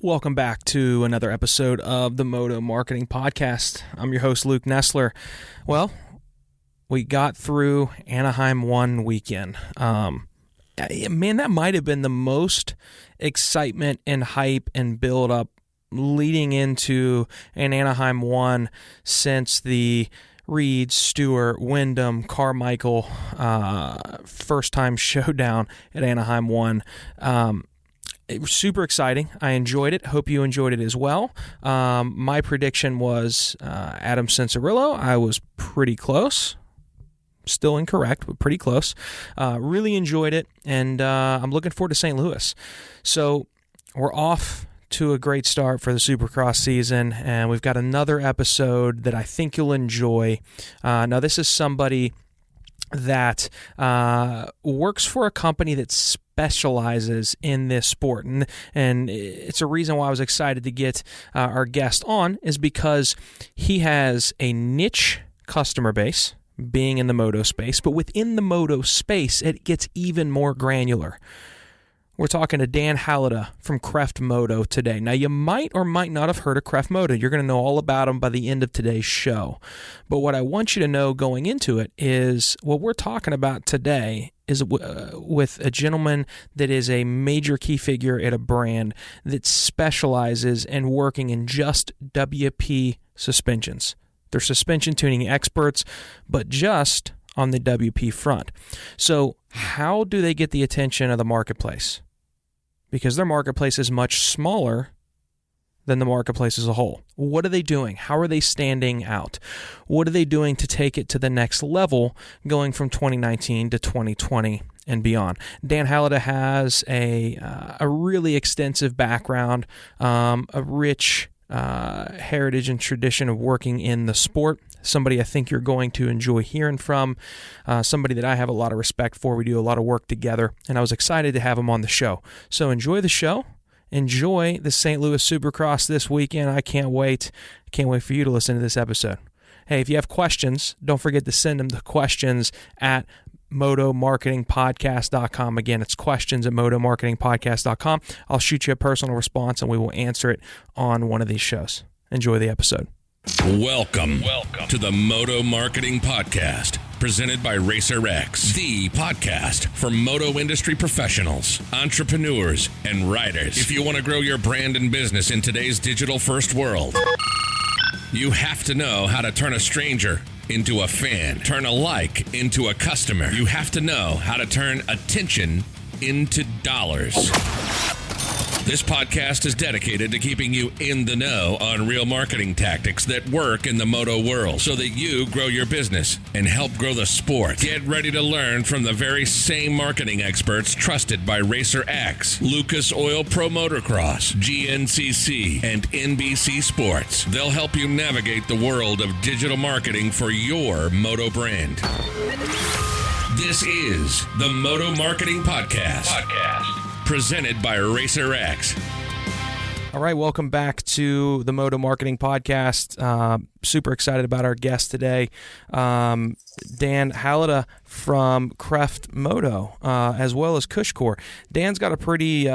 Welcome back to another episode of the Moto Marketing Podcast. I'm your host, Luke Nestler. Well, we got through Anaheim 1 weekend. Man, that might have been the most excitement and hype and build-up leading into an Anaheim 1 since the Reed, Stewart, Wyndham, Carmichael first-time showdown at Anaheim 1. It was super exciting. I enjoyed it. Hope you enjoyed it as well. My prediction was Adam Cianciarulo. I was pretty close. Still incorrect, but pretty close. Really enjoyed it, and I'm looking forward to St. Louis. So we're off to a great start for the Supercross season, and we've got another episode that I think you'll enjoy. Now, this is somebody that works for a company that specializes in this sport, and it's a reason why I was excited to get our guest on, is because he has a niche customer base, being in the moto space, but within the moto space, it gets even more granular. We're talking to Dan Hallada from Kreft Moto today. Now, you might or might not have heard of Kreft Moto. You're going to know all about them by the end of today's show. But what I want you to know going into it is what we're talking about today is with a gentleman that is a major key figure at a brand that specializes in working in just WP suspensions. They're suspension tuning experts, but just on the WP front. So how do they get the attention of the marketplace? Because their marketplace is much smaller than the marketplace as a whole. What are they doing? How are they standing out? What are they doing to take it to the next level going from 2019 to 2020 and beyond? Dan Hallada has a really extensive background, a rich heritage and tradition of working in the sport. Somebody I think you're going to enjoy hearing from, somebody that I have a lot of respect for. We do a lot of work together, and I was excited to have him on the show. So enjoy the show. Enjoy the St. Louis Supercross this weekend. I can't wait. Can't wait for you to listen to this episode. Hey, if you have questions, don't forget to send them to questions at motomarketingpodcast.com. Again, it's questions at motomarketingpodcast.com. I'll shoot you a personal response, and we will answer it on one of these shows. Enjoy the episode. Welcome to the Moto Marketing Podcast, presented by RacerX, the podcast for moto industry professionals, entrepreneurs, and riders. If you want to grow your brand and business in today's digital-first world, you have to know how to turn a stranger into a fan, turn a like into a customer. You have to know how to turn attention into dollars. This podcast is dedicated to keeping you in the know on real marketing tactics that work in the moto world so that you grow your business and help grow the sport. Get ready to learn from the very same marketing experts trusted by RacerX, Lucas Oil Pro Motocross, GNCC, and NBC Sports. They'll help you navigate the world of digital marketing for your moto brand. This is the Moto Marketing Podcast. Presented by RacerX. All right, welcome back to the Moto Marketing Podcast. Super excited about our guest today, Dan Hallada from Kreft Moto, as well as Cushcore. Dan's got a pretty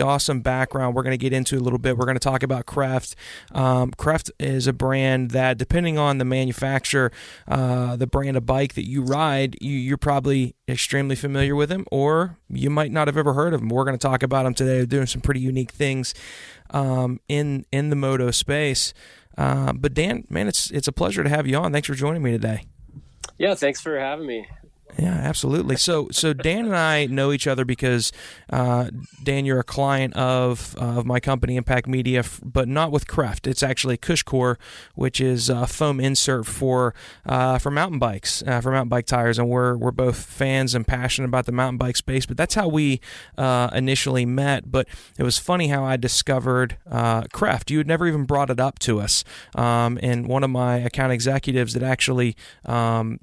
awesome background we're going to get into a little bit. We're going to talk about Kreft. Kreft is a brand that, depending on the manufacturer, the brand of bike that you ride, you're probably extremely familiar with them, or you might not have ever heard of them. We're going to talk about them today. They're doing some pretty unique things in the moto space. But Dan, man, it's a pleasure to have you on. Thanks for joining me today. Yeah, thanks for having me. Yeah, absolutely. So Dan and I know each other because, Dan, you're a client of my company, Impact Media, but not with Kreft. It's actually Cushcore, which is a foam insert for mountain bikes, for mountain bike tires, and we're both fans and passionate about the mountain bike space. But that's how we initially met. But it was funny how I discovered Kreft. You had never even brought it up to us, and one of my account executives that actually kind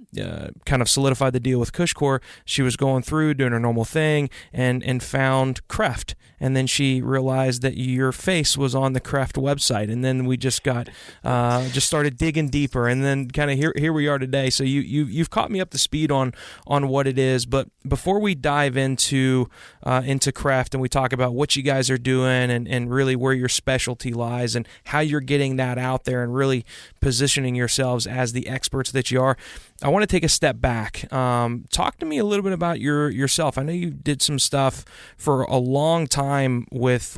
of solidified the deal deal with Cushcore, she was going through doing her normal thing and found Kreft. And then she realized that your face was on the Kreft website. And then we just started digging deeper. And then kind of here we are today. So you've caught me up to speed on what it is. But before we dive into Kreft and we talk about what you guys are doing and really where your specialty lies and how you're getting that out there and really positioning yourselves as the experts that you are, I want to take a step back. Talk to me a little bit about yourself. I know you did some stuff for a long time with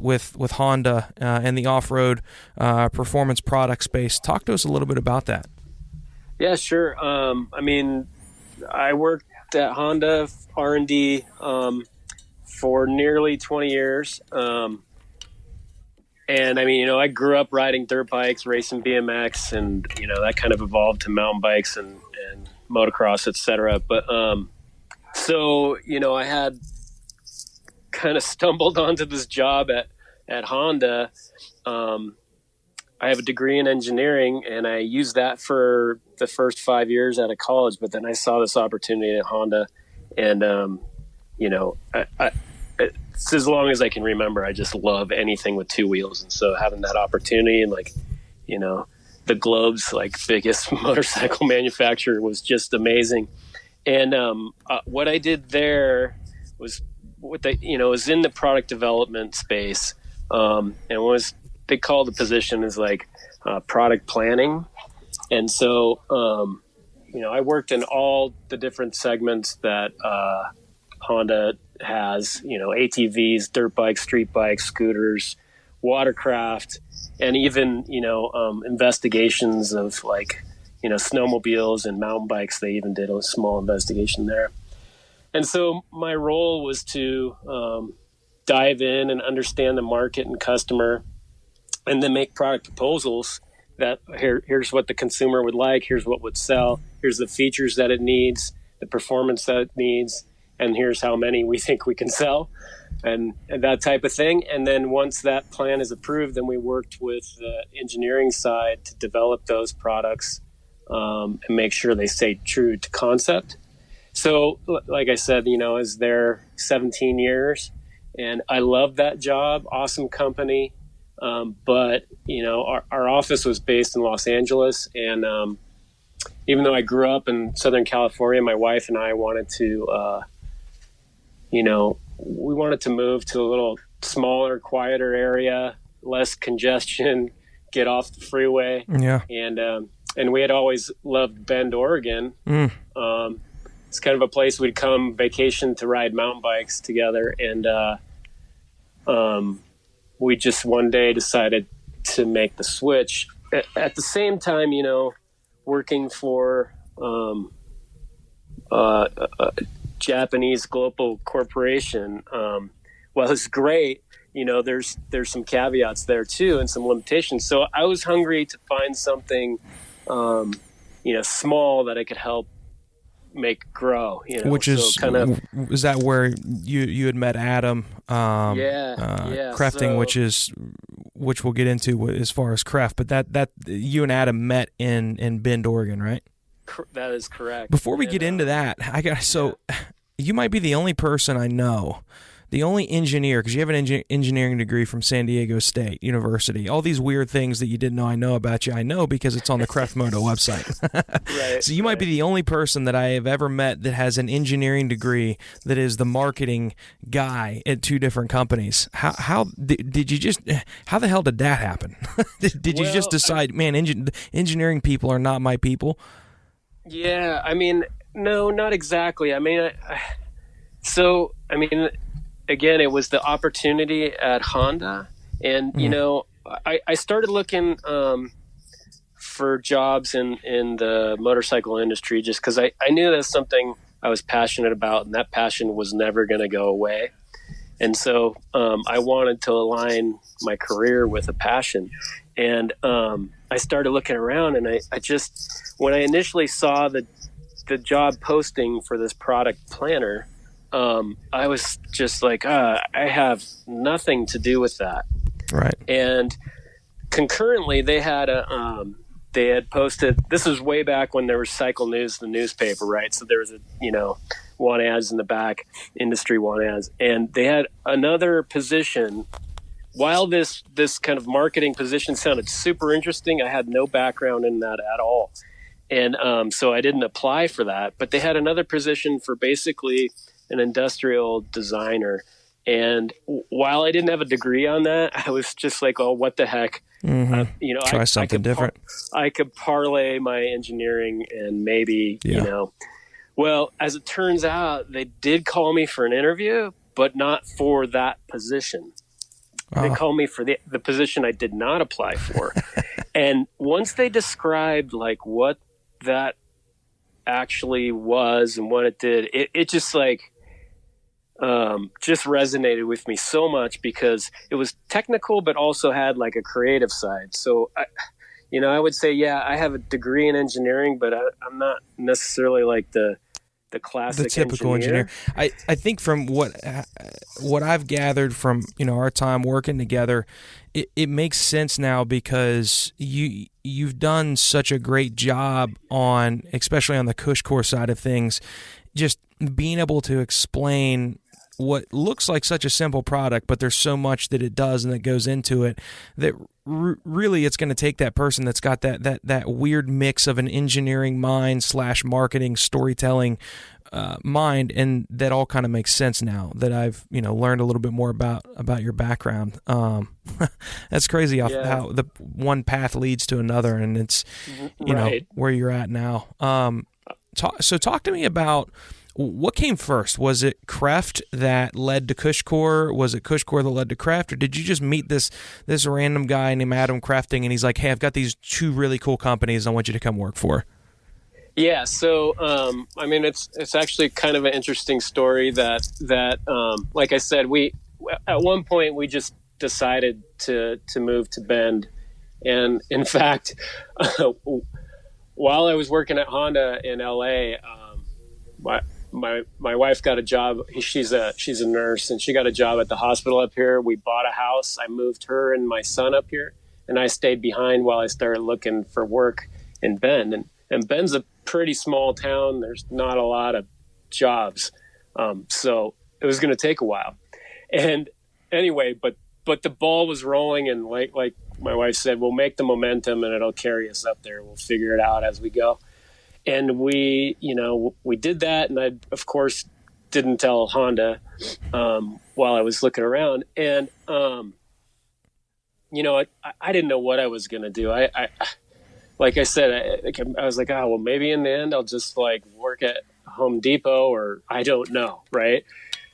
Honda and the off-road performance product space. Talk to us a little bit about that. Yeah, sure. I worked at Honda R&D for nearly 20 years. And I grew up riding dirt bikes, racing BMX, and, that kind of evolved to mountain bikes and motocross, et cetera. But, I had kind of stumbled onto this job at Honda. I have a degree in engineering, and I used that for the first 5 years out of college. But then I saw this opportunity at Honda, and, it's as long as I can remember, I just love anything with two wheels. And so having that opportunity and the globe's biggest motorcycle manufacturer was just amazing. And what I did there was was in the product development space. And what they call the position is product planning. And so, I worked in all the different segments that Honda has, ATVs, dirt bikes, street bikes, scooters, watercraft, and even, investigations of snowmobiles and mountain bikes. They even did a small investigation there. And so my role was to dive in and understand the market and customer, and then make product proposals that here's what the consumer would like, here's what would sell, here's the features that it needs, the performance that it needs, and here's how many we think we can sell, and that type of thing. And then once that plan is approved, then we worked with the engineering side to develop those products and make sure they stay true to concept. So like I said, I was there 17 years, and I loved that job. Awesome company. But, our office was based in Los Angeles. And even though I grew up in Southern California, my wife and I wanted to, we wanted to move to a little smaller, quieter area, less congestion, get off the freeway. Yeah. And we had always loved Bend, Oregon. It's kind of a place we'd come vacation to ride mountain bikes together. And we just one day decided to make the switch. At the same time, working for a Japanese global corporation, well, it's great. There's some caveats there too, and some limitations. So I was hungry to find something, small that I could help make grow. Which is so kind of, is that where you had met Adam? Krefting, so, which we'll get into as far as Kreft, but that you and Adam met in Bend, Oregon, right? That is correct. Before we get into that, you might be the only person I know, the only engineer, because you have an engineering degree from San Diego State University. All these weird things that you didn't know I know about you, I know because it's on the Kreft Moto website. Right. So you might be the only person that I have ever met that has an engineering degree that is the marketing guy at two different companies. How did you just? How the hell did that happen? Did you just decide, engineering people are not my people? Yeah, no, not exactly. Again, it was the opportunity at Honda, and I started looking for jobs in the motorcycle industry just because I knew that's something I was passionate about, and that passion was never going to go away. And so I wanted to align my career with a passion, and I started looking around, and I just, when I initially saw the job posting for this product planner, I was just like, I have nothing to do with that. Right. And concurrently, they had a they had posted, this was way back when there was Cycle News, the newspaper, right? So there was want ads in the back, industry want ads. And they had another position. While this kind of marketing position sounded super interesting, I had no background in that at all. And so I didn't apply for that. But they had another position for basically an industrial designer. And while I didn't have a degree on that, I was just like, oh, what the heck? Mm-hmm. Try something different. I could parlay my engineering and maybe, Well, as it turns out, they did call me for an interview, but not for that position. They called me for the position I did not apply for. And once they described like what that actually was and what it did, it just like just resonated with me so much because it was technical, but also had like a creative side. So I would say, I have a degree in engineering, but I'm not necessarily like the classic, the typical engineer. I think from what I've gathered from our time working together, it makes sense now because you've done such a great job on, especially on the Cushcore side of things, just being able to explain what looks like such a simple product, but there's so much that it does and that goes into it that really it's going to take that person that's got that weird mix of an engineering mind / marketing storytelling mind, and that all kind of makes sense now that I've learned a little bit more about your background. That's crazy how the one path leads to another, and it's where you're at now. So talk to me about what came first. Was it Kreft that led to Cushcore? Was it Cushcore that led to Kreft? Or did you just meet this random guy named Adam Krefting and he's like, hey, I've got these 2 really cool companies I want you to come work for? Yeah. So, it's actually kind of an interesting story that like I said, at one point we just decided to move to Bend. And in fact, while I was working at Honda in LA, my wife got a job. She's a nurse, and she got a job at the hospital up here. We bought a house. I moved her and my son up here, and I stayed behind while I started looking for work in Bend. And Bend's a pretty small town. There's not a lot of jobs, so it was going to take a while. And anyway, but the ball was rolling, and like my wife said, we'll make the momentum, and it'll carry us up there. We'll figure it out as we go. And we did that, and I, of course, didn't tell Honda while I was looking around. And, I didn't know what I was going to do. I like I said, I was like, well, maybe in the end I'll just like work at Home Depot, or I don't know, right?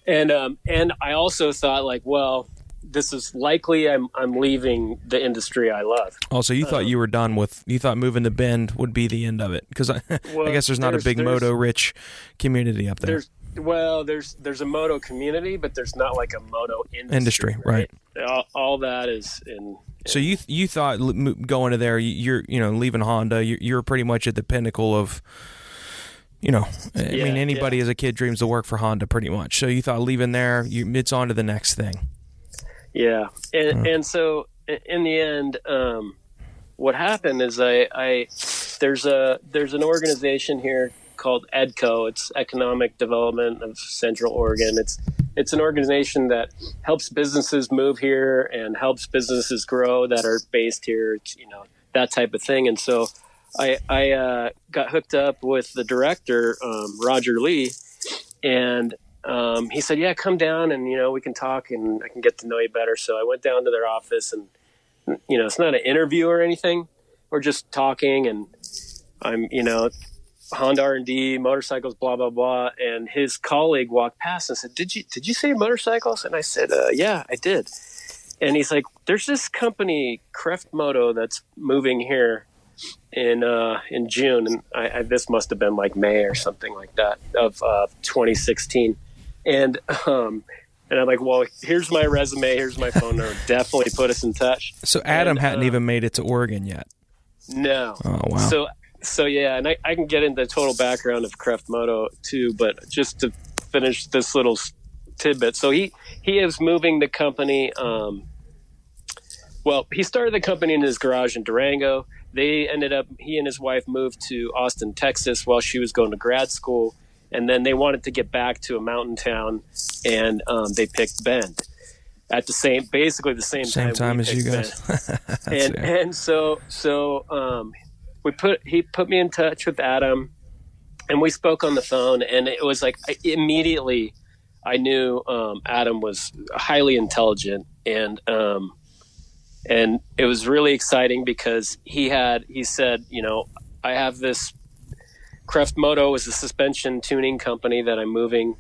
And I also thought like, well, this is likely I'm leaving the industry I love. Also, you thought you were done with, you thought moving to Bend would be the end of it, because I guess there's not a big moto-rich community up there. There's a moto community, but there's not like a moto industry, right? All that is in. So you thought going to there, you're leaving Honda, you're pretty much at the pinnacle of. Anybody as a kid dreams to work for Honda pretty much. So you thought leaving there, it's on to the next thing. Yeah. And so in the end, what happened is there's an organization here called EDCO. It's Economic Development of Central Oregon. It's an organization that helps businesses move here and helps businesses grow that are based here, that type of thing. And so I got hooked up with the director, Roger Lee, and he said, yeah, come down and, we can talk and I can get to know you better. So I went down to their office, and, it's not an interview or anything. We're just talking, and I'm, Honda R&D, motorcycles, blah, blah, blah. And his colleague walked past and said, did you say motorcycles? And I said, yeah, I did. And he's like, there's this company, Kreft Moto, that's moving here in June. And this must have been like May or something like that of 2016. And I'm like, well, here's my resume, here's my phone number. Definitely put us in touch. So Adam hadn't even made it to Oregon yet. No. Oh, wow. So yeah, and I can get into the total background of Kreft Moto too, but just to finish this little tidbit. So he is moving the company Well, he started the company in his garage in Durango. He and his wife moved to Austin, Texas while she was going to grad school. And then they wanted to get back to a mountain town, and they picked Bend at basically the same time as you guys. He put me in touch with Adam, and we spoke on the phone, and it was like immediately I knew Adam was highly intelligent, and it was really exciting because he said, I have this Kreft Moto is a suspension tuning company that I'm moving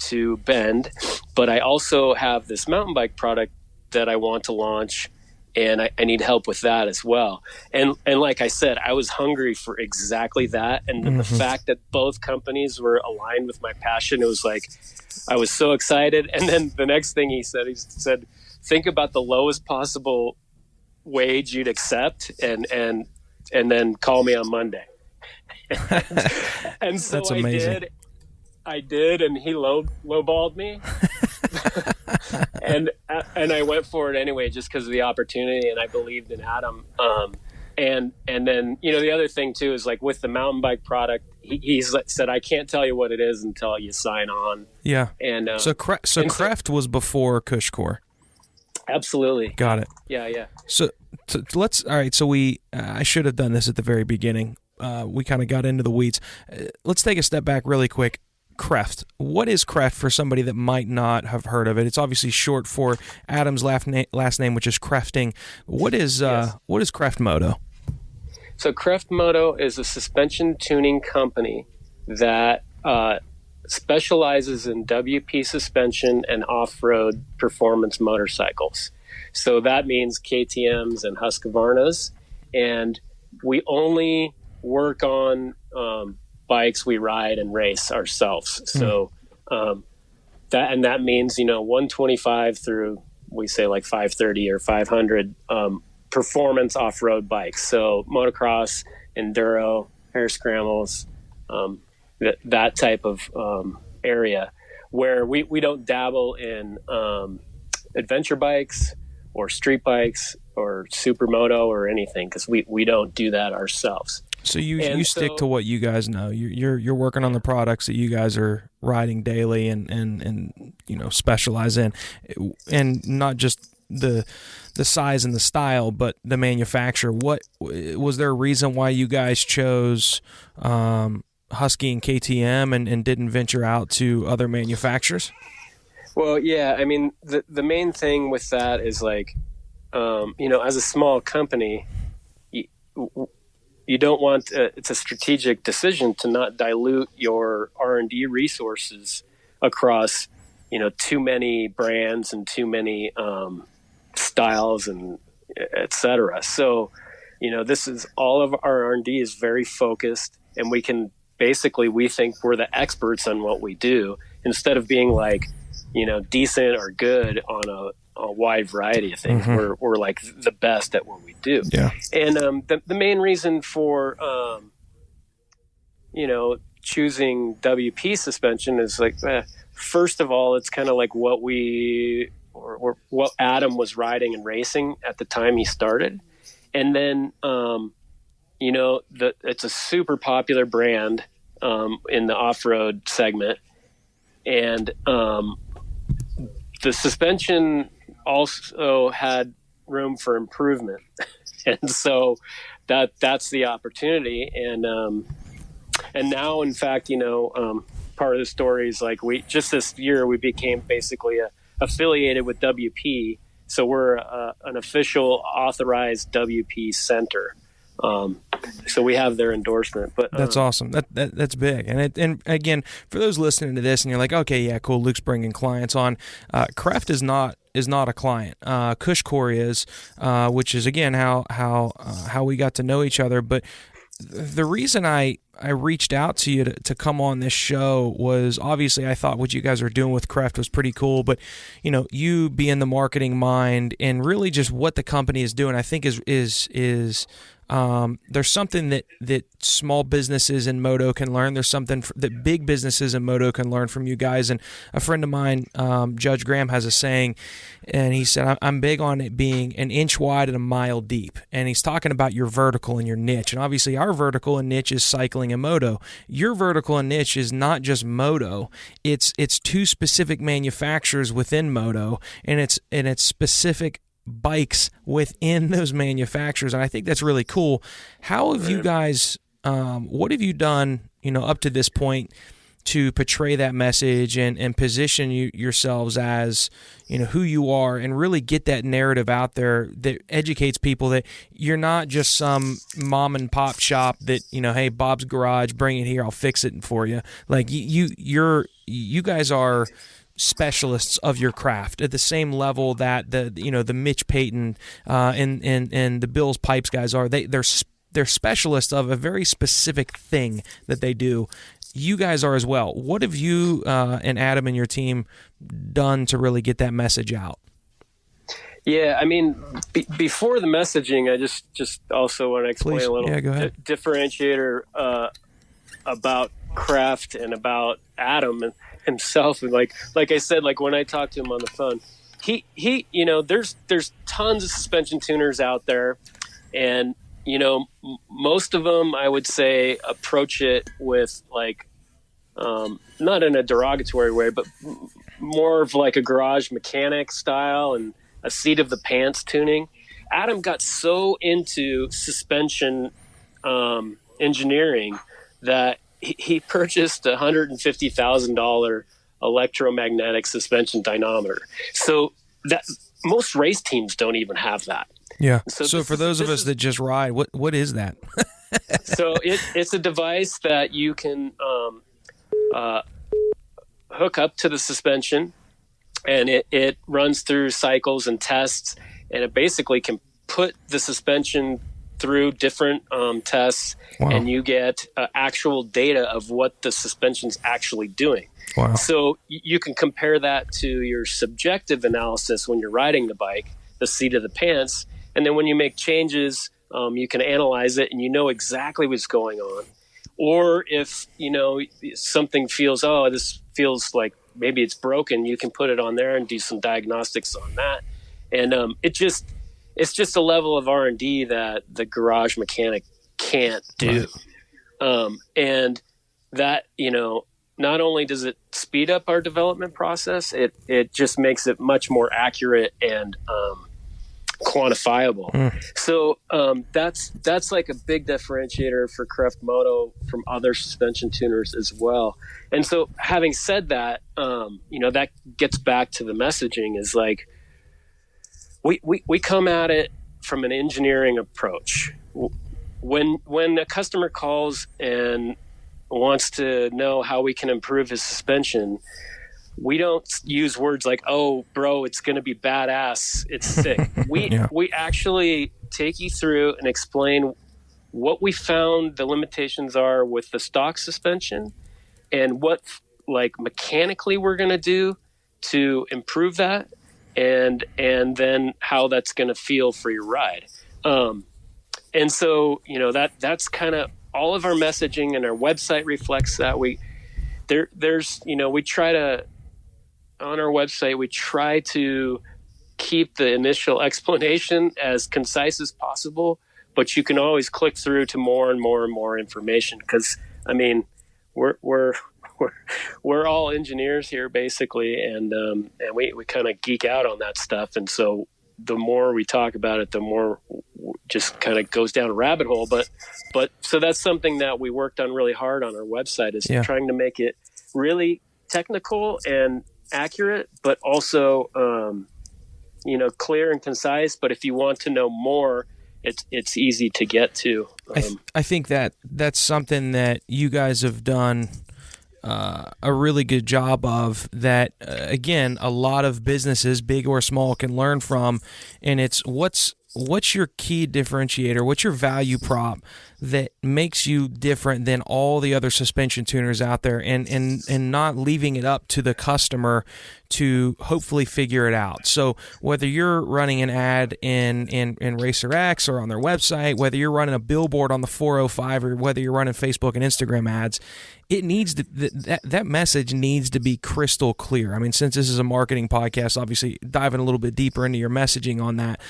to Bend, but I also have this mountain bike product that I want to launch, and I need help with that as well. And like I said, I was hungry for exactly that. And the fact that both companies were aligned with my passion, it was like, I was so excited. And then the next thing he said, think about the lowest possible wage you'd accept and then call me on Monday. And so That's amazing. I did, and he lowballed me. and I went for it anyway, just because of the opportunity, and I believed in Adam. And then, the other thing too is like with the mountain bike product, he said, I can't tell you what it is until you sign on. Yeah. And so Kreft was before Cushcore. Absolutely. Got it. Yeah. So let's. All right. So I should have done this at the very beginning. We kind of got into the weeds. Let's take a step back really quick. Kreft. What is Kreft for somebody that might not have heard of it? It's obviously short for Adam's last name, which is Krefting. What is Kreft Moto? So Kreft Moto is a suspension tuning company that specializes in WP suspension and off-road performance motorcycles. So that means KTMs and Husqvarnas, and we only work on bikes we ride and race ourselves. So that means 125 through, we say, like 530 or 500 performance off-road bikes. So motocross, enduro, hare scrambles, that type of area, where we don't dabble in adventure bikes or street bikes or supermoto or anything, because we don't do that ourselves. So you stick to what you guys know. You're working on the products that you guys are riding daily and specialize in, and not just the size and the style, but the manufacturer. What was there a reason why you guys chose Husky and KTM and didn't venture out to other manufacturers? Well, yeah, I mean, the main thing with that is like, as a small company, you don't want it's a strategic decision to not dilute your R&D resources across, too many brands and too many styles and et cetera. So, this is all of our R&D is very focused, and we think we're the experts on what we do, instead of being like, decent or good on a wide variety of things. We're like the best at what we do. Yeah. And the main reason for choosing WP suspension is like, first of all, it's kind of like what what Adam was riding and racing at the time he started, and then it's a super popular brand in the off-road segment, and the suspension also had room for improvement. And so that's the opportunity. And now, in fact, part of the story is like this year we became basically affiliated with WP. So we're an official authorized WP center. So we have their endorsement. But that's awesome. That's big. And again, for those listening to this and you're like, okay, yeah, cool, Luke's bringing clients on. Kreft is not a client. Cushcore is, which is again how we got to know each other. But the reason I reached out to you to come on this show was, obviously I thought what you guys are doing with Kreft was pretty cool, but you being the marketing mind and really just what the company is doing, I think is there's something that small businesses in moto can learn. There's something that big businesses in moto can learn from you guys. And a friend of mine, Judge Graham, has a saying, and he said, I'm big on it being an inch wide and a mile deep. And he's talking about your vertical and your niche. And obviously our vertical and niche is cycling and moto. Your vertical and niche is not just moto. It's two specific manufacturers within moto, and it's specific bikes within those manufacturers, and I think that's really cool. How have you guys, what have you done, up to this point to portray that message and position yourselves as, who you are, and really get that narrative out there that educates people that you're not just some mom and pop shop that, hey, Bob's Garage, bring it here, I'll fix it for you. Like you guys are specialists of your craft at the same level that the Mitch Payton and the Bill's Pipes guys are. They're specialists of a very specific thing that they do. You guys are as well. What have you and Adam and your team done to really get that message out? Yeah, I mean, before the messaging, I just also want to explain a little differentiator about Kreft and about Adam and himself. And like I said, like when I talked to him on the phone, he there's tons of suspension tuners out there, and most of them, I would say, approach it with like not in a derogatory way, but more of like a garage mechanic style and a seat of the pants tuning. Adam got so into suspension engineering that he purchased a $150,000 electromagnetic suspension dynamometer. So that most race teams don't even have that. Yeah. So for those of us that just ride, what is that? So it's a device that you can hook up to the suspension, and it runs through cycles and tests, and it basically can put the suspension through different tests. Wow. And you get actual data of what the suspension's actually doing. Wow. So you can compare that to your subjective analysis when you're riding the bike, the seat of the pants, and then when you make changes, you can analyze it and exactly what's going on. Or if something feels, this feels like maybe it's broken, you can put it on there and do some diagnostics on that. And it's just a level of R&D that the garage mechanic can't do. Right. And that, not only does it speed up our development process, it just makes it much more accurate and quantifiable. So that's like a big differentiator for Kreft Moto from other suspension tuners as well. And so having said that, that gets back to the messaging is like, we come at it from an engineering approach. When a customer calls and wants to know how we can improve his suspension, we don't use words like, "Oh, bro, it's going to be badass. It's sick." We actually take you through and explain what we found the limitations are with the stock suspension and what mechanically we're going to do to improve that. And then how that's going to feel for your ride. And so, that's kind of all of our messaging, and our website reflects that. We try to, on our website, we try to keep the initial explanation as concise as possible, but you can always click through to more and more and more information. 'Cause I mean, we're all engineers here basically, and we kind of geek out on that stuff, and so the more we talk about it, the more just kind of goes down a rabbit hole. But so that's something that we worked on really hard on our website, is trying to make it really technical and accurate, but also clear and concise. But if you want to know more, it's easy to get to. I think that's something that you guys have done a really good job of, that again, a lot of businesses, big or small, can learn from. And it's what's what's your key differentiator? What's your value prop that makes you different than all the other suspension tuners out there, and not leaving it up to the customer to hopefully figure it out? So whether you're running an ad in Racer X or on their website, whether you're running a billboard on the 405, or whether you're running Facebook and Instagram ads, it needs to, that message needs to be crystal clear. I mean, since this is a marketing podcast, obviously diving a little bit deeper into your messaging on that,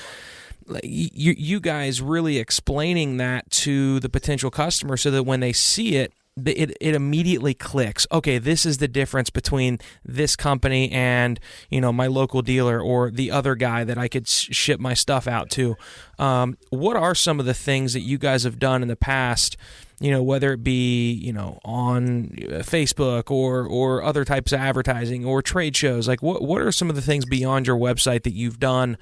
you guys really explaining that to the potential customer so that when they see it, it immediately clicks. Okay, this is the difference between this company and, my local dealer or the other guy that I could ship my stuff out to. What are some of the things that you guys have done in the past, whether it be, on Facebook or other types of advertising or trade shows? Like what are some of the things beyond your website that you've done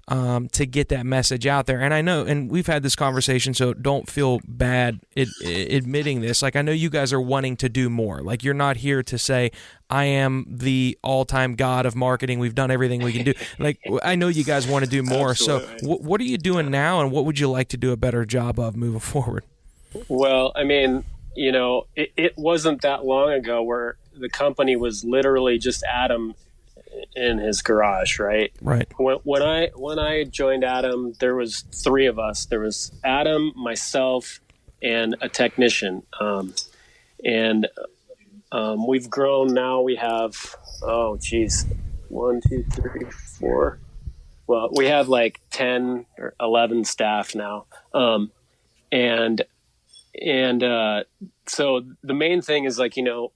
to get that message out there? And I know, and we've had this conversation, so don't feel bad admitting this. Like, I know you guys are wanting to do more. Like, you're not here to say, I am the all-time god of marketing. We've done everything we can do. Like, I know you guys want to do more. Absolutely. So what are you doing now, and what would you like to do a better job of moving forward? Well, I mean, it wasn't that long ago where the company was literally just Adam in his garage, right? Right. When I joined Adam, there was 3 of us. There was Adam, myself, and a technician. We've grown now. We have 1, 2, 3, 4. Well, we have like 10 or 11 staff now. So the main thing is like, the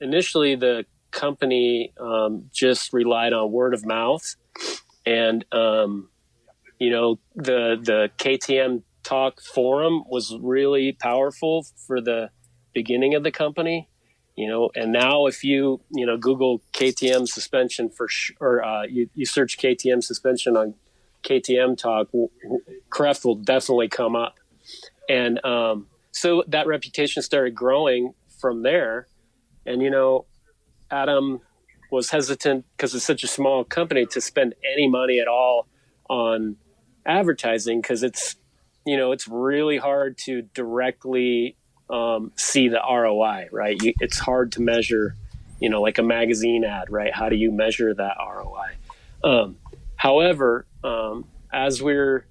initially the company just relied on word of mouth, and the KTM Talk forum was really powerful for the beginning of the company, and now if you Google KTM suspension or you search KTM suspension on KTM Talk, Kreft will definitely come up, and so that reputation started growing from there. And Adam was hesitant because it's such a small company to spend any money at all on advertising, because it's really hard to directly see the ROI, right? It's hard to measure, like a magazine ad, right? How do you measure that ROI? However, as we're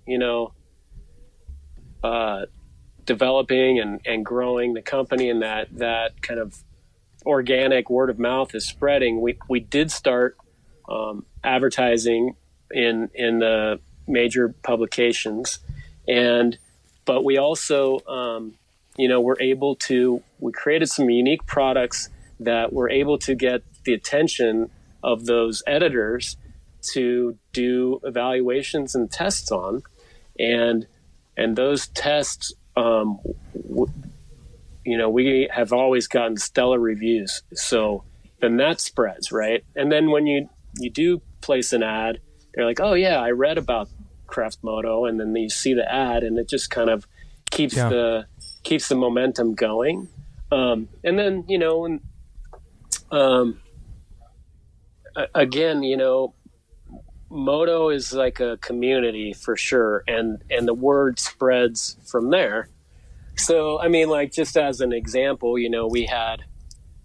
developing and growing the company, and that kind of organic word of mouth is spreading, we did start advertising in the major publications, but we also we created some unique products that were able to get the attention of those editors to do evaluations and tests on, and those tests we have always gotten stellar reviews. So then that spreads, right? And then when you do place an ad, they're like, oh yeah, I read about Kreft Moto, and then you see the ad, and it just kind of keeps the momentum going. And then again, Moto is like a community for sure, and the word spreads from there. So, I mean, like, just as an example, we had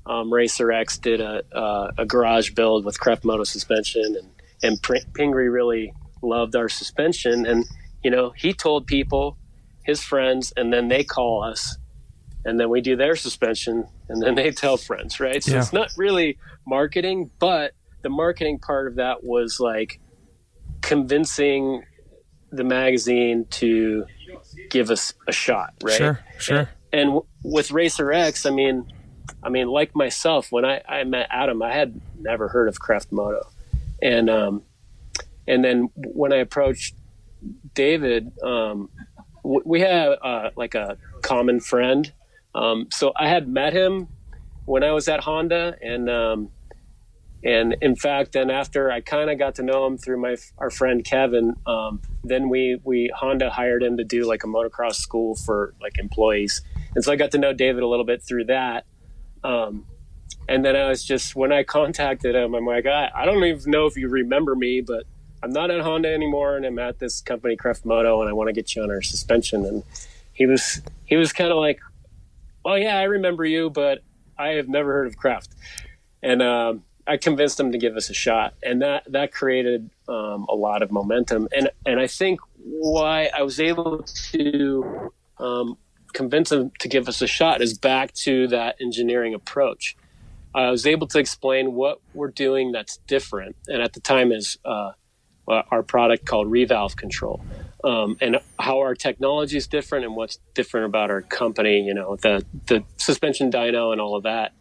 Racer X did a garage build with Kreft Moto suspension, and Pingree really loved our suspension. And, he told people, his friends, and then they call us, and then we do their suspension, and then they tell friends, right? So It's not really marketing, but the marketing part of that was like convincing the magazine to give us a shot, right? Sure. And with Racer X, I mean, like myself, when I met Adam, I had never heard of Kreft Moto, and then when I approached David, we had like a common friend, so I had met him when I was at Honda, and in fact, then after I kind of got to know him through our friend Kevin, then Honda hired him to do like a motocross school for like employees. And so I got to know David a little bit through that. And then when I contacted him, I'm like, I don't even know if you remember me, but I'm not at Honda anymore, and I'm at this company, Kreft Moto, and I want to get you on our suspension. And he was kind of like, well, yeah, I remember you, but I have never heard of Kreft. And I convinced him to give us a shot, and that created a lot of momentum. And I think why I was able to convince him to give us a shot is back to that engineering approach. I was able to explain what we're doing that's different, and at the time is our product called Revalve Control, and how our technology is different and what's different about our company, the suspension dyno and all of that.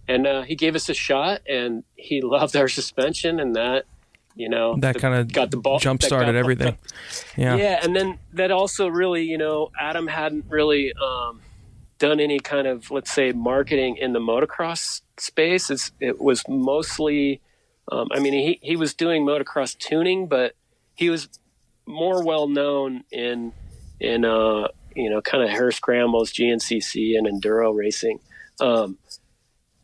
And he gave us a shot, and he loved our suspension, and that, that kind of got the ball, jump started everything. Yeah. And then that also really, Adam hadn't really done any kind of, let's say, marketing in the motocross space. It was mostly, he was doing motocross tuning, but he was more well known in kind of hair scrambles, GNCC, and enduro racing.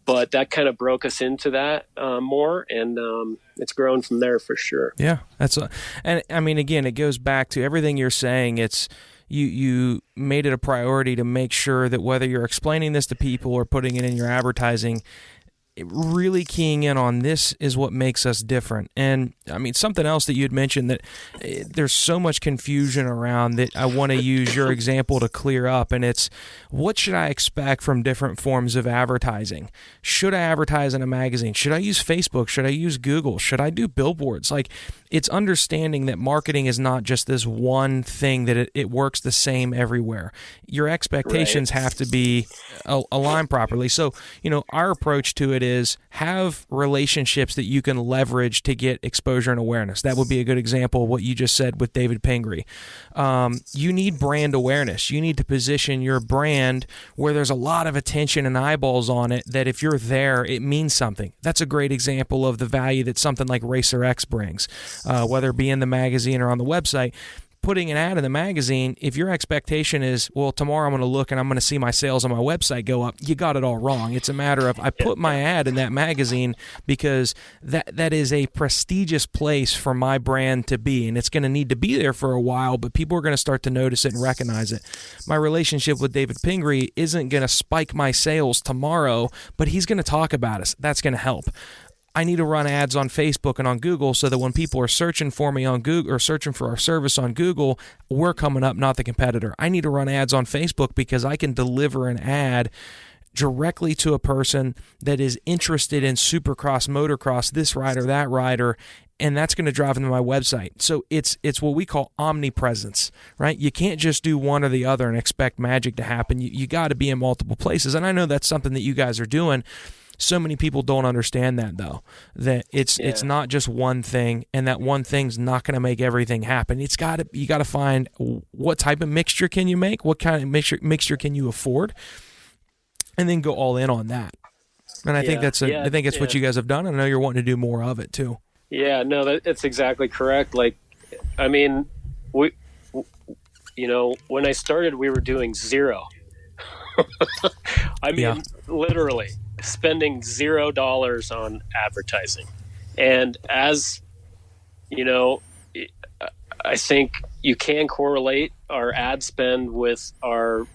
But that kind of broke us into that more, and it's grown from there for sure. Yeah, again, it goes back to everything you're saying. It's you made it a priority to make sure that whether you're explaining this to people or putting it in your advertising, really keying in on this is what makes us different. And something else that you had mentioned, that there's so much confusion around, that I want to use your example to clear up, and it's, what should I expect from different forms of advertising? Should I advertise in a magazine? Should I use Facebook? Should I use Google? Should I do billboards? It's understanding that marketing is not just this one thing, that it works the same everywhere. Your expectations have to be aligned properly. So, our approach to it is have relationships that you can leverage to get exposure and awareness. That would be a good example of what you just said with David Pingree. You need brand awareness. You need to position your brand where there's a lot of attention and eyeballs on it, that if you're there, it means something. That's a great example of the value that something like Racer X brings, whether it be in the magazine or on the website. Putting an ad in the magazine, if your expectation is, well, tomorrow I'm going to look and I'm going to see my sales on my website go up, you got it all wrong. It's a matter of, I put my ad in that magazine because that is a prestigious place for my brand to be, and it's going to need to be there for a while, but people are going to start to notice it and recognize it. My relationship with David Pingree isn't going to spike my sales tomorrow, but he's going to talk about us. That's going to help. I need to run ads on Facebook and on Google so that when people are searching for me on Google or searching for our service on Google, we're coming up, not the competitor. I need to run ads on Facebook because I can deliver an ad directly to a person that is interested in supercross, motocross, this rider, that rider, and that's going to drive them to my website. So it's what we call omnipresence, right? You can't just do one or the other and expect magic to happen. You got to be in multiple places, and I know that's something that you guys are doing. So many people don't understand that, though, that it's not just one thing, and that one thing's not going to make everything happen. You got to find what type of mixture can you make, what kind of mixture can you afford, and then go all in on that. And I think that's what you guys have done. I know you're wanting to do more of it too. Yeah, no, that's exactly correct. When I started, we were doing zero. Literally spending $0 on advertising. And as I think you can correlate our ad spend with our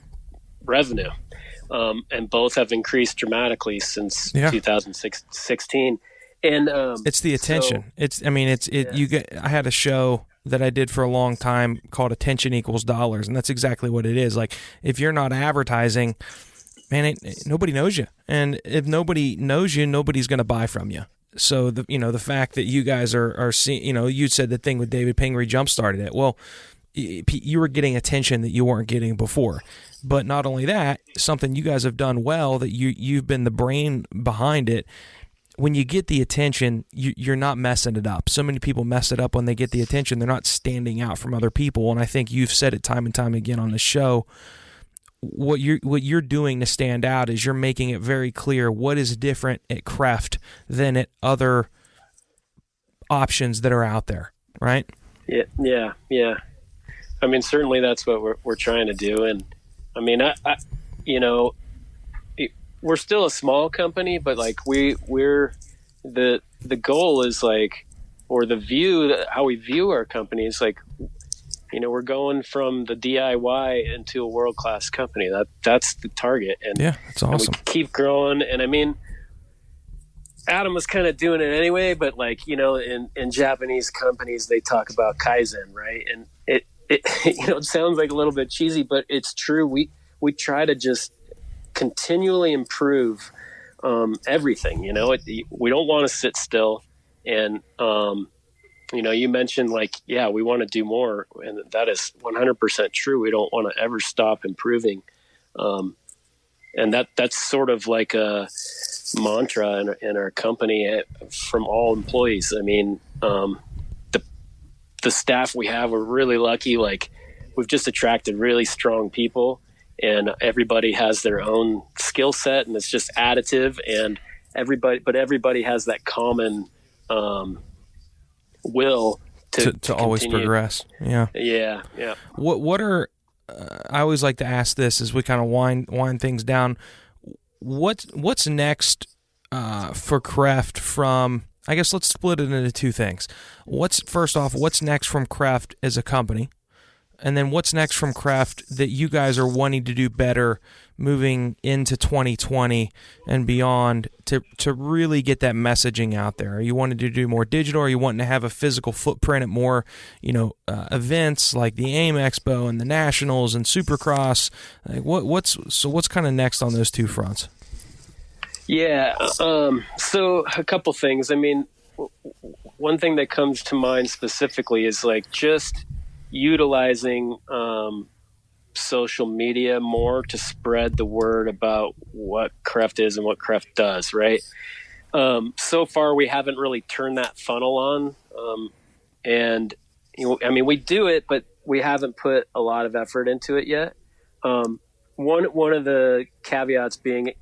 revenue, and both have increased dramatically since 2016. And it's the attention. I had a show that I did for a long time called Attention Equals Dollars, and that's exactly what it is. If you're not advertising, man, nobody knows you, and if nobody knows you, nobody's going to buy from you. So the fact that you guys are seeing, you said the thing with David Pingree jump started it. Well, you were getting attention that you weren't getting before. But not only that, something you guys have done well, that you've been the brain behind it. When you get the attention, you're not messing it up. So many people mess it up when they get the attention. They're not standing out from other people. And I think you've said it time and time again on the show. What you're doing to stand out is you're making it very clear what is different at Kreft than at other options that are out there, right? Yeah. Certainly that's what we're trying to do. And we're still a small company, but we're the goal is or the view, how we view our company is like, we're going from the DIY into a world-class company. That's the target. And yeah, that's awesome. And we keep growing. And I mean, Adam was kind of doing it anyway, but like, in Japanese companies, they talk about Kaizen, right? And it it sounds like a little bit cheesy, but it's true. We try to just continually improve everything. We don't want to sit still. And you mentioned like, yeah, we want to do more, and that is 100% true. We don't want to ever stop improving, and that's sort of like a mantra in our company from all employees. I mean, the staff we have, we're really lucky. Like, we've just attracted really strong people, and everybody has their own skill set, and it's just additive. And everybody has that common will to always progress. Yeah. Yeah. What are I always like to ask this as we kind of wind things down. What's next for Kreft from? I guess let's split it into two things. First off, what's next from Kreft as a company? And then what's next from Kreft that you guys are wanting to do better moving into 2020 and beyond to really get that messaging out there? Are you wanting to do more digital? Are you wanting to have a physical footprint at more, events like the AIM Expo and the Nationals and Supercross? Like what's kind of next on those two fronts? Yeah. So a couple things. I mean, one thing that comes to mind specifically is like just utilizing social media more to spread the word about what Kreft is and what Kreft does, right? So far, we haven't really turned that funnel on. And, we do it, but we haven't put a lot of effort into it yet. One of the caveats being,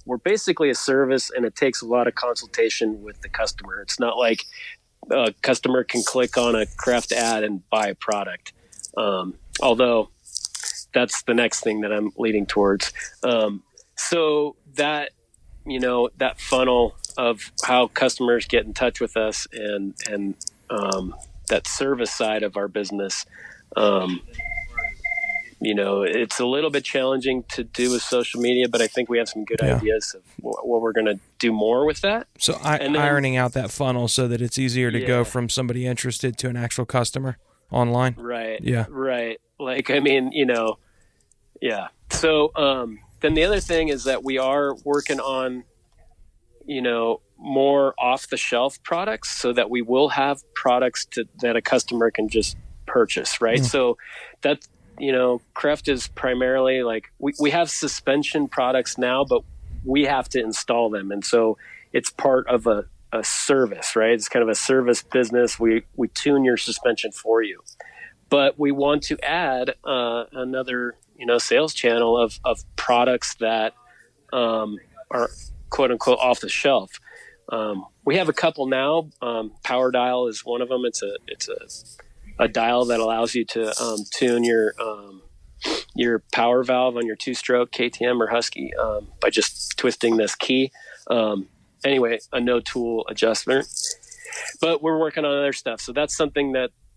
we're basically a service, and it takes a lot of consultation with the customer. It's not like a customer can click on a Kreft ad and buy a product. Although that's the next thing that I'm leading towards. So that, that funnel of how customers get in touch with us and that service side of our business, it's a little bit challenging to do with social media, but I think we have some good ideas of what we're going to do more with that. So ironing out that funnel so that it's easier to go from somebody interested to an actual customer online. Right. Yeah. Right. Like, yeah. So then the other thing is that we are working on, more off the shelf products so that we will have products that a customer can just purchase. Right. Mm. So that's, Kreft is primarily like we have suspension products now, but we have to install them. And so it's part of a service, right? It's kind of a service business. We tune your suspension for you, but we want to add another, sales channel of products that are quote unquote off the shelf. We have a couple now. Power Dial is one of them. It's a dial that allows you to tune your power valve on your two-stroke KTM or Husky by just twisting this key. Anyway, a no-tool adjustment. But we're working on other stuff. So that's something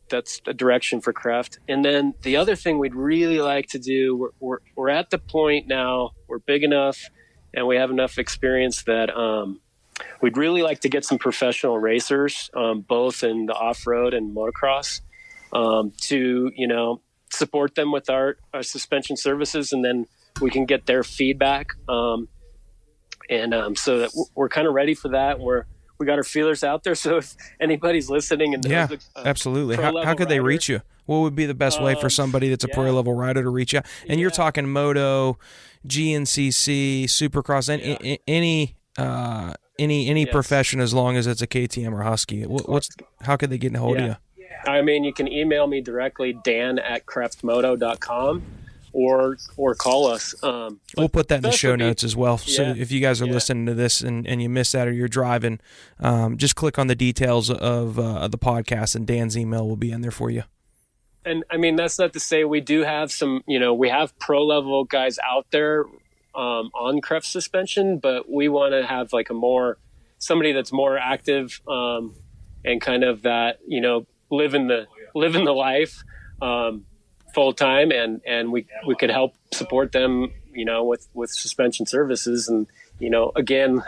that's a direction for Kreft. And then the other thing we'd really like to do, we're at the point now, we're big enough and we have enough experience that we'd really like to get some professional racers, both in the off-road and motocross, to, support them with our suspension services, and then we can get their feedback. So that we're kind of ready for that. We got our feelers out there. So if anybody's listening and absolutely. How could they reach you? What would be the best way for somebody that's a pro level rider to reach out? And you're talking moto, GNCC, Supercross, any profession, as long as it's a KTM or Husky. How could they get a hold of you? I mean, you can email me directly, dan@kreftmoto.com, or call us. We'll put that in the show notes as well. So if you guys are listening to this and you missed that or you're driving, just click on the details of the podcast, and Dan's email will be in there for you. And I mean, that's not to say we do have some, we have pro level guys out there on Kreft suspension, but we want to have like somebody that's more active and kind of that, living the life full time, and we could help support them, with suspension services. And, again,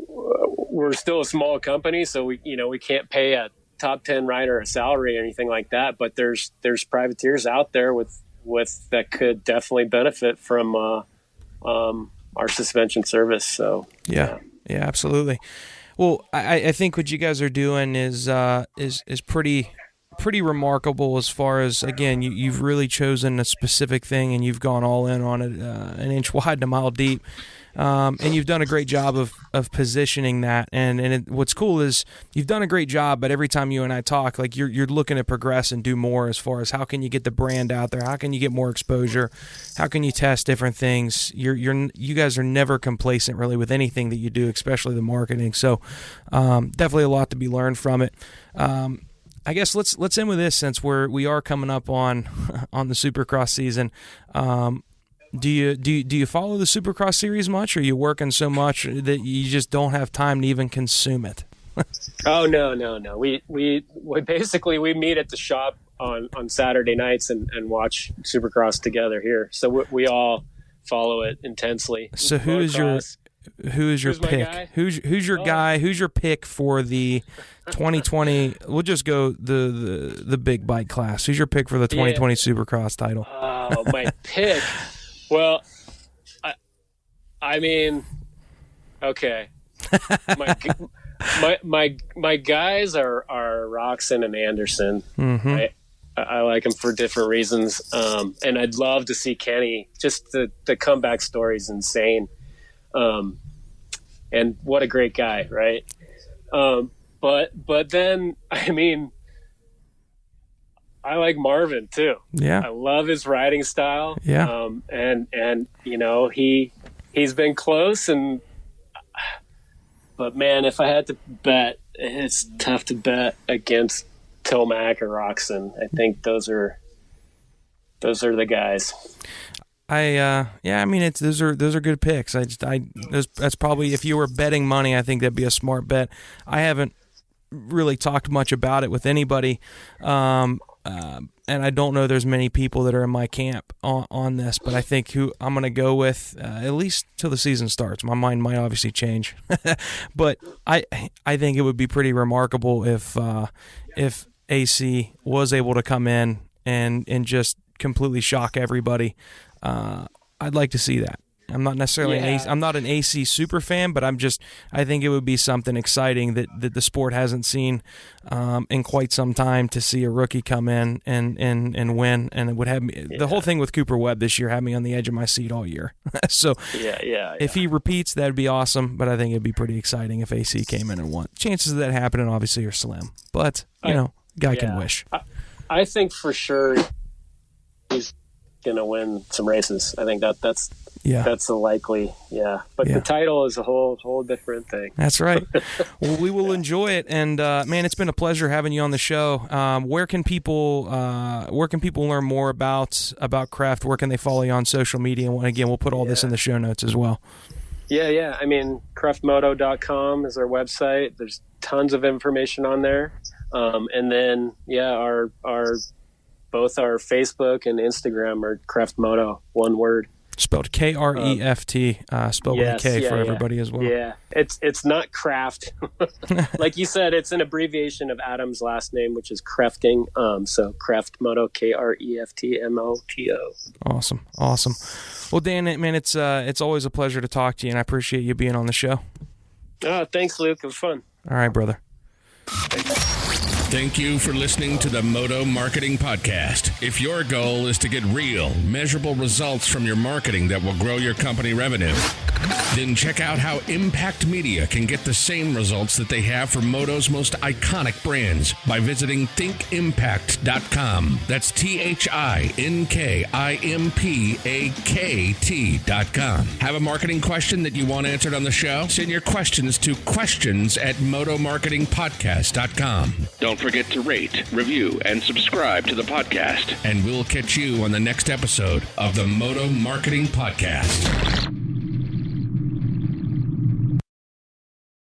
we're still a small company, so we can't pay a top 10 rider a salary or anything like that, but there's privateers out there with that could definitely benefit from our suspension service. So yeah, absolutely. Well, I think what you guys are doing is pretty remarkable as far as, again, you've really chosen a specific thing and you've gone all in on it, an inch wide and a mile deep. And you've done a great job of positioning that. And what's cool is you've done a great job, but every time you and I talk, like you're looking to progress and do more as far as how can you get the brand out there? How can you get more exposure? How can you test different things? You guys are never complacent really with anything that you do, especially the marketing. So, definitely a lot to be learned from it. I guess let's end with this, since we are coming up on the Supercross season. Do you follow the Supercross series much, or are you working so much that you just don't have time to even consume it? Oh, no. We basically meet at the shop on Saturday nights and watch Supercross together here. So we all follow it intensely. So who is your pick? Who's your guy? Who's your pick for the 2020? We'll just go the big bike class. Who's your pick for the 2020 Supercross title? Oh, my pick. Well, I mean, okay. My guys are Roxon and Anderson. Mm-hmm. I like them for different reasons, and I'd love to see Kenny. Just the comeback story is insane, and what a great guy, right? But then, I mean, I like Marvin too. Yeah. I love his riding style. Yeah. And he's been close, but man, if I had to bet, it's tough to bet against Tomac or Roxon. I think those are the guys. I mean, those are good picks. That's probably, if you were betting money, I think that'd be a smart bet. I haven't really talked much about it with anybody. And I don't know there's many people that are in my camp on this, but I think who I'm going to go with, at least till the season starts. My mind might obviously change, but I think it would be pretty remarkable if AC was able to come in and just completely shock everybody. I'd like to see that. I'm not necessarily I'm not an AC super fan, but I think it would be something exciting that the sport hasn't seen in quite some time, to see a rookie come in and win. And it would have me, the whole thing with Cooper Webb this year had me on the edge of my seat all year. So if he repeats, that'd be awesome, but I think it'd be pretty exciting if AC came in and won. Chances of that happening obviously are slim, but guy can wish. I think for sure he's going to win some races. I think that's a likely, But the title is a whole different thing. That's right. Well, we will enjoy it, and man, it's been a pleasure having you on the show. Where can people learn more about Kreft? Where can they follow you on social media? And again, we'll put all this in the show notes as well. Yeah. I mean, kreftmoto.com is our website. There's tons of information on there. And then our both our Facebook and Instagram are Kreft Moto, one word. Spelled Kreft, spelled with a K for everybody as well. Yeah, it's not Kraft. Like you said, it's an abbreviation of Adam's last name, which is Krefting. So Kreft Moto, KREFTMOTO. Awesome. Well, Dan, man, it's always a pleasure to talk to you, and I appreciate you being on the show. Thanks, Luke. It was fun. All right, brother. Thank you for listening to the Moto Marketing Podcast. If your goal is to get real, measurable results from your marketing that will grow your company revenue, then check out how Impact Media can get the same results that they have for Moto's most iconic brands by visiting thinkimpact.com. That's THINKIMPAKT.com. Have a marketing question that you want answered on the show? Send your questions to questions@motomarketingpodcast.com. Don't forget to rate, review, and subscribe to the podcast. And we'll catch you on the next episode of the Moto Marketing Podcast.